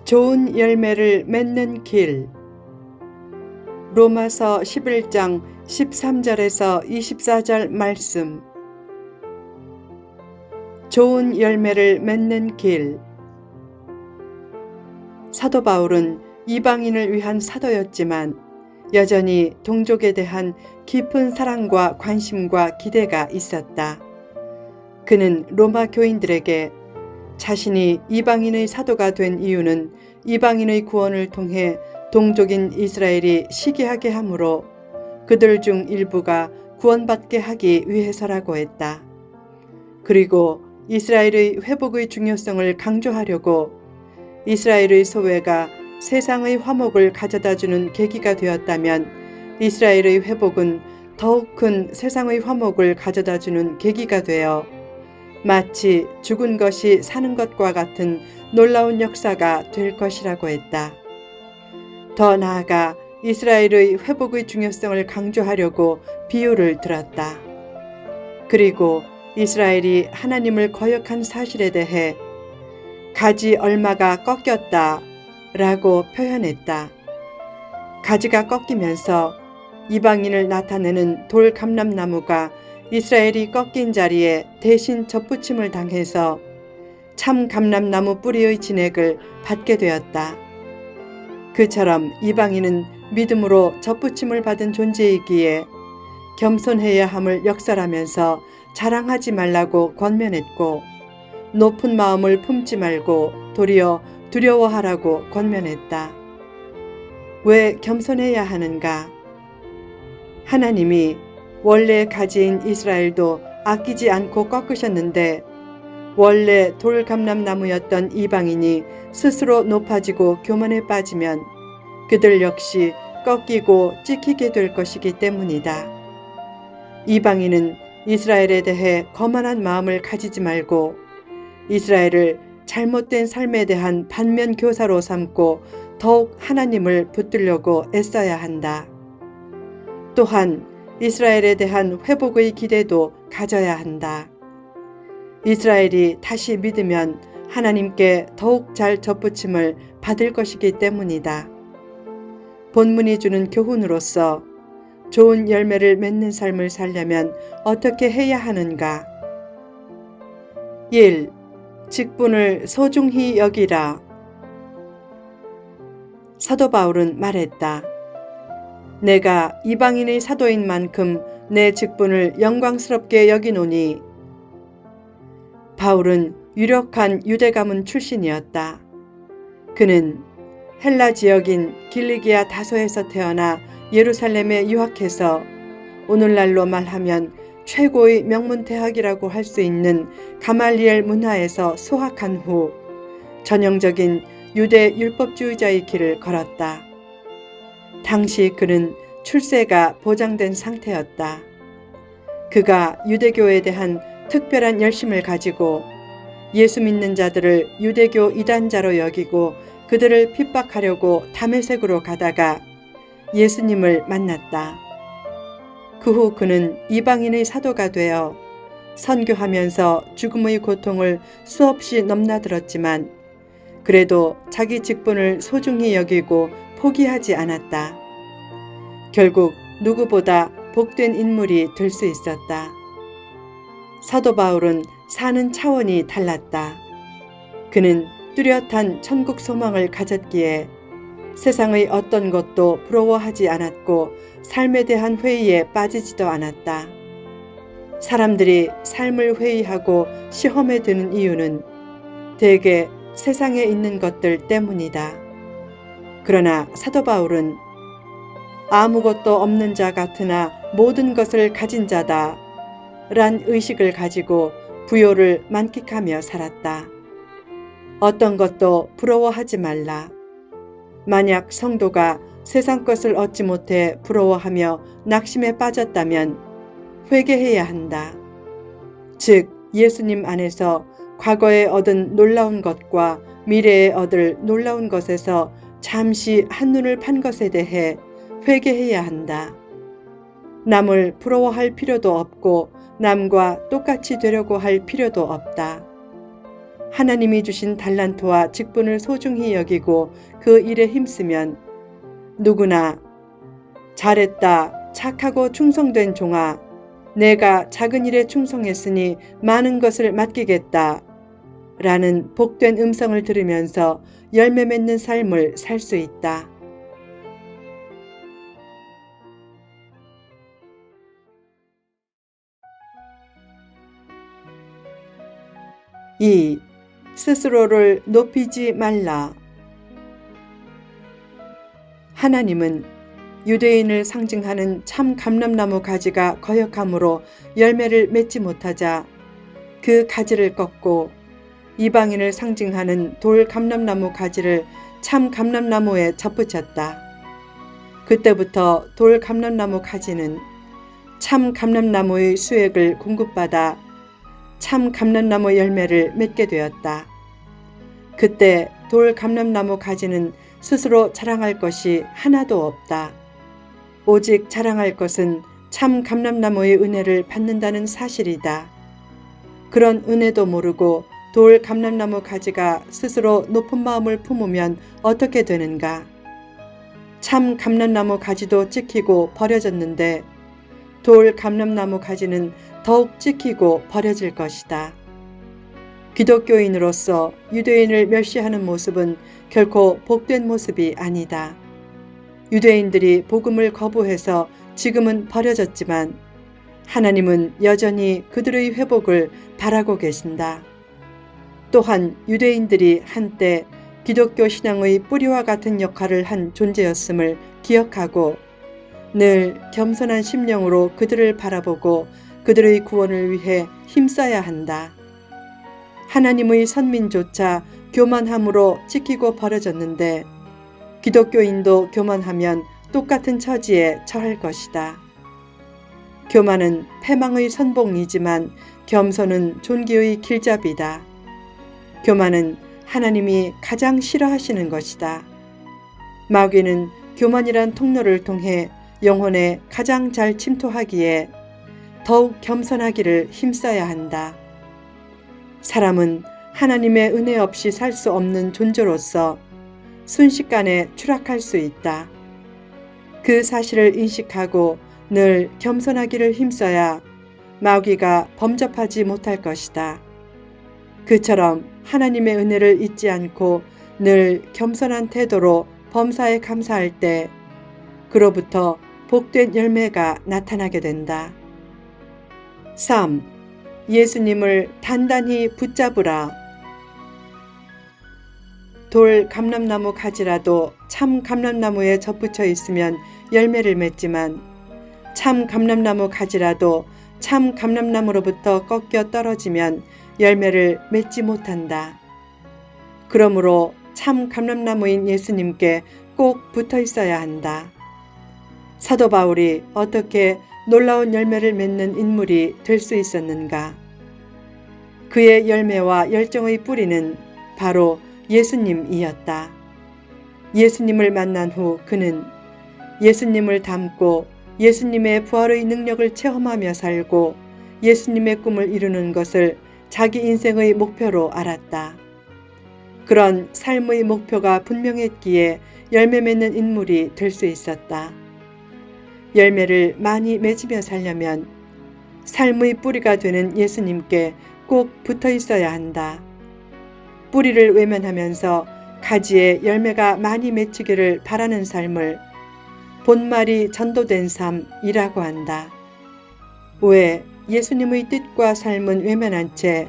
좋은 열매를 맺는 길. 로마서 11장 13절에서 24절 말씀. 좋은 열매를 맺는 길. 사도 바울은 이방인을 위한 사도였지만 여전히 동족에 대한 깊은 사랑과 관심과 기대가 있었다. 그는 로마 교인들에게 자신이 이방인의 사도가 된 이유는 이방인의 구원을 통해 동족인 이스라엘이 시기하게 하므로 그들 중 일부가 구원받게 하기 위해서라고 했다. 그리고 이스라엘의 회복의 중요성을 강조하려고 이스라엘의 소외가 세상의 화목을 가져다주는 계기가 되었다면 이스라엘의 회복은 더욱 큰 세상의 화목을 가져다주는 계기가 되어 마치 죽은 것이 사는 것과 같은 놀라운 역사가 될 것이라고 했다. 더 나아가 이스라엘의 회복의 중요성을 강조하려고 비유를 들었다. 그리고 이스라엘이 하나님을 거역한 사실에 대해 가지 얼마가 꺾였다 라고 표현했다. 가지가 꺾이면서 이방인을 나타내는 돌 감람나무가 이스라엘이 꺾인 자리에 대신 접붙임을 당해서 참 감람나무 뿌리의 진액을 받게 되었다. 그처럼 이방인은 믿음으로 접붙임을 받은 존재이기에 겸손해야 함을 역설하면서 자랑하지 말라고 권면했고 높은 마음을 품지 말고 도리어 두려워하라고 권면했다. 왜 겸손해야 하는가? 하나님이 원래 가지인 이스라엘도 아끼지 않고 꺾으셨는데 원래 돌감람나무였던 이방인이 스스로 높아지고 교만에 빠지면 그들 역시 꺾이고 찍히게 될 것이기 때문이다. 이방인은 이스라엘에 대해 거만한 마음을 가지지 말고 이스라엘을 잘못된 삶에 대한 반면 교사로 삼고 더욱 하나님을 붙들려고 애써야 한다. 또한 이스라엘에 대한 회복의 기대도 가져야 한다. 이스라엘이 다시 믿으면 하나님께 더욱 잘 접붙임을 받을 것이기 때문이다. 본문이 주는 교훈으로서 좋은 열매를 맺는 삶을 살려면 어떻게 해야 하는가? 1. 직분을 소중히 여기라. 사도 바울은 말했다. 내가 이방인의 사도인 만큼 내 직분을 영광스럽게 여기노니. 바울은 유력한 유대 가문 출신이었다. 그는 헬라 지역인 길리기아 다소에서 태어나 예루살렘에 유학해서 오늘날로 말하면 최고의 명문대학이라고 할 수 있는 가말리엘 문화에서 소학한 후 전형적인 유대 율법주의자의 길을 걸었다. 당시 그는 출세가 보장된 상태였다. 그가 유대교에 대한 특별한 열심을 가지고 예수 믿는 자들을 유대교 이단자로 여기고 그들을 핍박하려고 다메섹으로 가다가 예수님을 만났다. 그 후 그는 이방인의 사도가 되어 선교하면서 죽음의 고통을 수없이 넘나들었지만 그래도 자기 직분을 소중히 여기고 포기하지 않았다. 결국 누구보다 복된 인물이 될 수 있었다. 사도 바울은 사는 차원이 달랐다. 그는 뚜렷한 천국 소망을 가졌기에 세상의 어떤 것도 부러워하지 않았고 삶에 대한 회의에 빠지지도 않았다. 사람들이 삶을 회의하고 시험에 드는 이유는 대개 세상에 있는 것들 때문이다. 그러나 사도 바울은 아무것도 없는 자 같으나 모든 것을 가진 자다 란 의식을 가지고 부요를 만끽하며 살았다. 어떤 것도 부러워하지 말라. 만약 성도가 세상 것을 얻지 못해 부러워하며 낙심에 빠졌다면 회개해야 한다. 즉 예수님 안에서 과거에 얻은 놀라운 것과 미래에 얻을 놀라운 것에서 잠시 한눈을 판 것에 대해 회개해야 한다. 남을 부러워할 필요도 없고 남과 똑같이 되려고 할 필요도 없다. 하나님이 주신 달란트와 직분을 소중히 여기고 그 일에 힘쓰면 누구나 잘했다, 착하고 충성된 종아, 내가 작은 일에 충성했으니 많은 것을 맡기겠다 라는 복된 음성을 들으면서 열매 맺는 삶을 살 수 있다. 2. 스스로를 높이지 말라. 하나님은 유대인을 상징하는 참 감람나무 가지가 거역함으로 열매를 맺지 못하자 그 가지를 꺾고 이방인을 상징하는 돌 감람나무 가지를 참 감람나무에 접붙였다. 그때부터 돌 감람나무 가지는 참 감람나무의 수액을 공급받아 참 감람나무 열매를 맺게 되었다. 그때 돌 감람나무 가지는 스스로 자랑할 것이 하나도 없다. 오직 자랑할 것은 참 감람나무의 은혜를 받는다는 사실이다. 그런 은혜도 모르고 돌 감람나무 가지가 스스로 높은 마음을 품으면 어떻게 되는가? 참 감람나무 가지도 찍히고 버려졌는데 돌 감람나무 가지는 더욱 찍히고 버려질 것이다. 기독교인으로서 유대인을 멸시하는 모습은 결코 복된 모습이 아니다. 유대인들이 복음을 거부해서 지금은 버려졌지만 하나님은 여전히 그들의 회복을 바라고 계신다. 또한 유대인들이 한때 기독교 신앙의 뿌리와 같은 역할을 한 존재였음을 기억하고 늘 겸손한 심령으로 그들을 바라보고 그들의 구원을 위해 힘써야 한다. 하나님의 선민조차 교만함으로 찍히고 버려졌는데 기독교인도 교만하면 똑같은 처지에 처할 것이다. 교만은 패망의 선봉이지만 겸손은 존귀의 길잡이다. 교만은 하나님이 가장 싫어하시는 것이다. 마귀는 교만이란 통로를 통해 영혼에 가장 잘 침투하기에 더욱 겸손하기를 힘써야 한다. 사람은 하나님의 은혜 없이 살 수 없는 존재로서 순식간에 추락할 수 있다. 그 사실을 인식하고 늘 겸손하기를 힘써야 마귀가 범접하지 못할 것이다. 그처럼 하나님의 은혜를 잊지 않고 늘 겸손한 태도로 범사에 감사할 때 그로부터 복된 열매가 나타나게 된다. 3. 예수님을 단단히 붙잡으라. 돌 감람나무 가지라도 참 감람나무에 접붙여 있으면 열매를 맺지만 참 감람나무 가지라도 참 감람나무로부터 꺾여 떨어지면 열매를 맺지 못한다. 그러므로 참 감람나무인 예수님께 꼭 붙어 있어야 한다. 사도 바울이 어떻게 놀라운 열매를 맺는 인물이 될 수 있었는가? 그의 열매와 열정의 뿌리는 바로 예수님이었다. 예수님을 만난 후 그는 예수님을 닮고 예수님의 부활의 능력을 체험하며 살고 예수님의 꿈을 이루는 것을 자기 인생의 목표로 알았다. 그런 삶의 목표가 분명했기에 열매 맺는 인물이 될 수 있었다. 열매를 많이 맺으며 살려면 삶의 뿌리가 되는 예수님께 꼭 붙어 있어야 한다. 뿌리를 외면하면서 가지에 열매가 많이 맺히기를 바라는 삶을 본말이 전도된 삶이라고 한다. 왜 예수님의 뜻과 삶은 외면한 채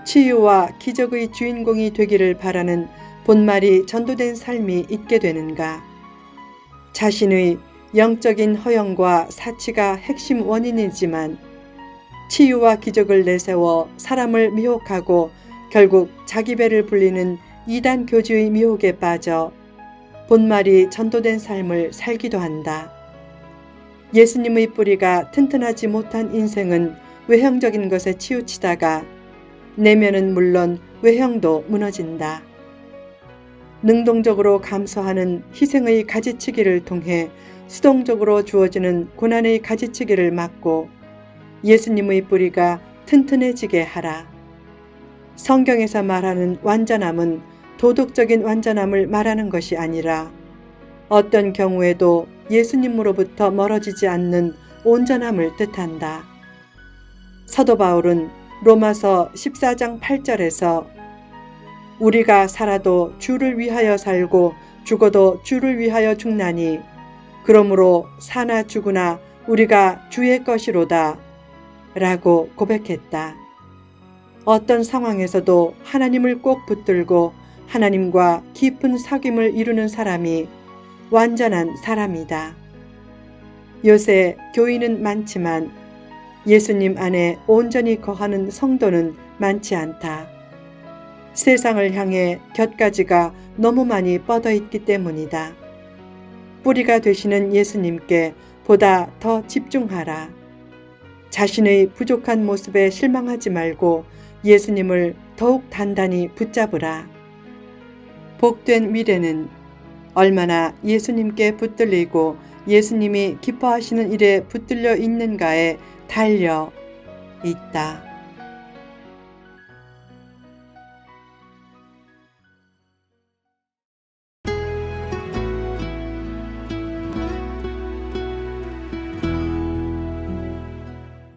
치유와 기적의 주인공이 되기를 바라는 본말이 전도된 삶이 있게 되는가? 자신의 영적인 허영과 사치가 핵심 원인이지만 치유와 기적을 내세워 사람을 미혹하고 결국 자기 배를 불리는 이단 교주의 미혹에 빠져 본말이 전도된 삶을 살기도 한다. 예수님의 뿌리가 튼튼하지 못한 인생은 외형적인 것에 치우치다가 내면은 물론 외형도 무너진다. 능동적으로 감수하는 희생의 가지치기를 통해 수동적으로 주어지는 고난의 가지치기를 막고 예수님의 뿌리가 튼튼해지게 하라. 성경에서 말하는 완전함은 도덕적인 완전함을 말하는 것이 아니라 어떤 경우에도 예수님으로부터 멀어지지 않는 온전함을 뜻한다. 사도 바울은 로마서 14장 8절에서 우리가 살아도 주를 위하여 살고 죽어도 주를 위하여 죽나니 그러므로 사나 죽으나 우리가 주의 것이로다 라고 고백했다. 어떤 상황에서도 하나님을 꼭 붙들고 하나님과 깊은 사귐을 이루는 사람이 완전한 사람이다. 요새 교인은 많지만 예수님 안에 온전히 거하는 성도는 많지 않다. 세상을 향해 곁가지가 너무 많이 뻗어 있기 때문이다. 뿌리가 되시는 예수님께 보다 더 집중하라. 자신의 부족한 모습에 실망하지 말고 예수님을 더욱 단단히 붙잡으라. 복된 미래는 얼마나 예수님께 붙들리고 예수님이 기뻐하시는 일에 붙들려 있는가에 달려 있다.